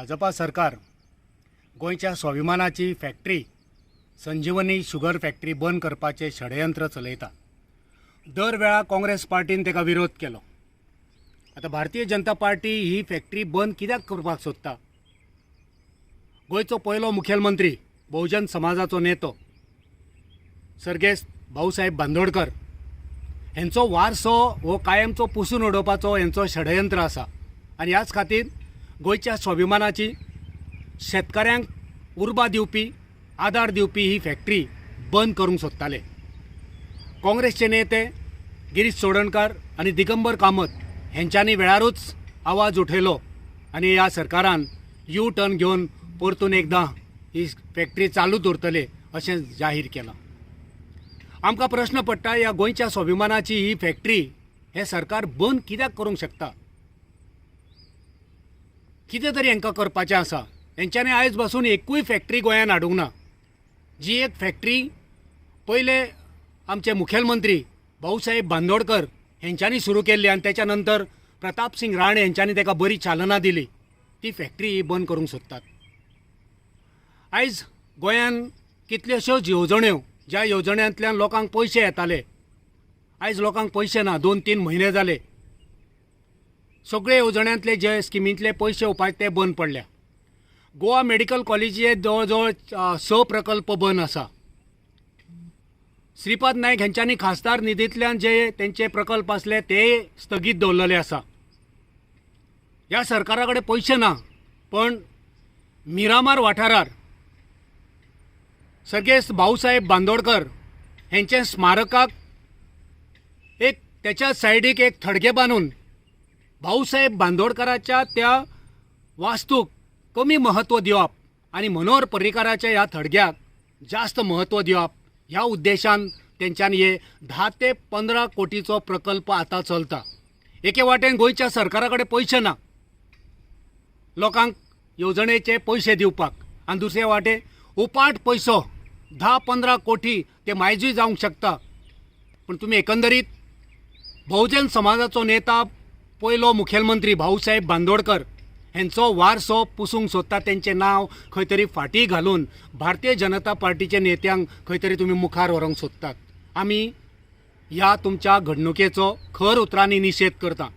भाजपा सरकार गोंयच्या स्वाभिमानाची फॅक्टरी संजीवनी sugar factory बंद करपाचे षडयंत्र चलयता। दर वेळा काँग्रेस पार्टीन तेका विरोध केलो। आता भारतीय जनता पार्टी ही फॅक्टरी बंद कित्याक करपाक सोदता? गोंयचो पयलो मुखेलमंत्री बहुजन समाजाचो नेतो सर्गेस्त भाऊसाहेब बांदोडकर हेंचो वारसो हो कायमचो पुसून उडोवपाचो हेंचो षडयंत्र आसा आनी ह्याच खातीर गोंयच्या स्वाभिमानाची शेतकऱ्यांक उर्बा दिवपी आदार दिवपी ही फॅक्टरी बंद करूंक सोदताले। काँग्रेसचे नेते गिरीश चोडणकर आनी दिगंबर कामत हेंच्यांनी वेळारूच आवाज उठयलो आनी ह्या सरकारान यू टर्न घेवन परतून एकदां ही फॅक्टरी चालूच उरतले अशें जाहीर केलां। आमकां प्रश्न पडटा, ह्या गोंयच्या स्वाभिमानाची ही फॅक्टरी हे सरकार बंद कित्याक करूंक शकता? कितें तरी हांकां करपाचें आसा। हेंच्यांनी आयज पासून एकूय फॅक्टरी गोंयांत हाडूंक ना। जी एक फॅक्टरी पयले आमचे मुखेलमंत्री भाऊसाहेब बांदोडकर हेंच्यांनी सुरू केल्ली आनी तेच्या नंतर प्रताप सिंग राणे हेंच्यांनी तेका बरी चालना दिली, ती फॅक्टरी ही बंद करूंक सोदतात। आयज गोंयांत कितल्योश्योच येवजण्यो, ज्या येवजण्यांतल्यान लोकांक पयशे येताले, आयज लोकांक पयशे ना। 2-3 म्हयने जाले सगळे येवजण्यांतले जे स्किमींतले पयशे येवपाचे ते बंद पडल्या। गोवा मेडिकल कॉलेजीचे जवळ जवळ 6 प्रकल्प बंद आसा। श्रीपाद नायक हेंच्यांनी खासदार निधींतल्यान जे तेंचे प्रकल्प आसले ते स्थगीत दवरलेले आसा। ह्या सरकारा कडेन पयशे ना, पण मिरामार वाठारार सर्गेस्त भाऊसाहेब बांदोडकर हेंचे स्मारकाक एक त्याच्या सायडीक एक थडगे बांदून भाऊसाहेब बांदोडकराच्या त्या वास्तूक कमी महत्व दिवप आनी मनोहर पर्रीकाराच्या ह्या थडग्याक जास्त महत्व दिवप ह्या उद्देशान तेंच्यांनी हे 10 ते 15 कोटीचो प्रकल्प आता चलता। एके वाटेन गोंयच्या सरकारा कडेन पयशे ना लोकांक येवजणेचे पयशे दिवपाक, आनी दुसरे वाटेन उपाट पयसो 10-15 कोटी ते मायजूय जावंक शकता। पण तुमी एकंदरीत बहुजन समाजाचो नेता पयलो मुखेलमंत्री भाऊसाहेब बांदोडकर हेंचो वारसो पुसूंक सोदता, तेंचें नांव खंय तरी फाटीं घालून भारतीय जनता पार्टीचे नेत्यांक खंय तरी तुमी मुखार व्हरूंक सोदतात। आमी ह्या तुमच्या घडणुकेचो खर उतरांनी निशेध करता।